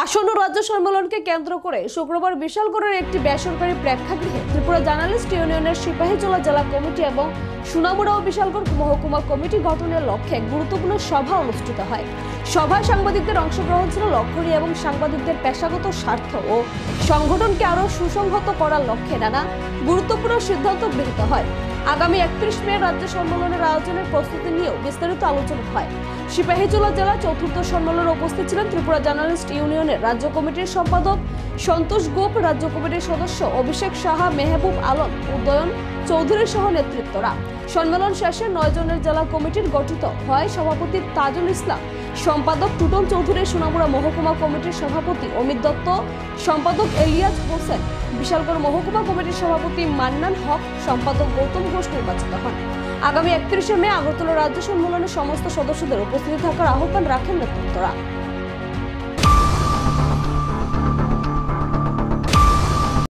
আসন্ন রাজ্য সম্মেলনকে কেন্দ্র করে শুক্রবার বিশালগড়ের একটি বেসরকারি প্রেক্ষাগৃহে ত্রিপুরা জার্নালিস্ট ইউনিয়নের সিপাহীজলা জেলা কমিটি এবং সোনামুড়া ও বিশালগড় মহকুমা কমিটি গঠনের লক্ষ্যে এক গুরুত্বপূর্ণ সভা অনুষ্ঠিত হয়। সভায় সাংবাদিকদের অংশগ্রহণ ছিল লক্ষণীয় এবং সাংবাদিকদের পেশাগত স্বার্থ ও সংগঠনকে আরও সুসংহত করার লক্ষ্যে নানা গুরুত্বপূর্ণ সিদ্ধান্ত গৃহীত হয়। আগামী 31 মে রাজ্য সম্মেলনের আয়োজনের প্রস্তুতি নিয়েও বিস্তারিত আলোচনা হয়। সিপাহীজলা জেলা চতুর্থ সম্মেলনে উপস্থিত ছিলেন ত্রিপুরা জার্নালিস্ট ইউনিয়নের রাজ্য কমিটির সম্পাদক সন্তোষ গোপ, রাজ্য কমিটির সদস্য অভিষেক সাহা, মেহবুব আলম, উদয়ন চৌধুরী সহ নেতৃত্বরা। সম্মেলন শেষে 9 জনের জেলা কমিটির গঠিত হয়। সভাপতি তাজুল ইসলাম, সম্পাদক টুটন চৌধুরী, সোনামুড়া মহকুমা কমিটির সভাপতি অমিত দত্ত, সম্পাদক এলিয়াস হোসেন, বিশালগড় মহকুমা কমিটির সভাপতি মান্নান হক, সম্পাদক গৌতম ঘোষ নির্বাচিত হন। আগামী 31 মে আগরতলা রাজ্য সম্মেলনের সমস্ত সদস্যদের উপস্থিত থাকার আহ্বান রাখেন নেতৃত্বরা।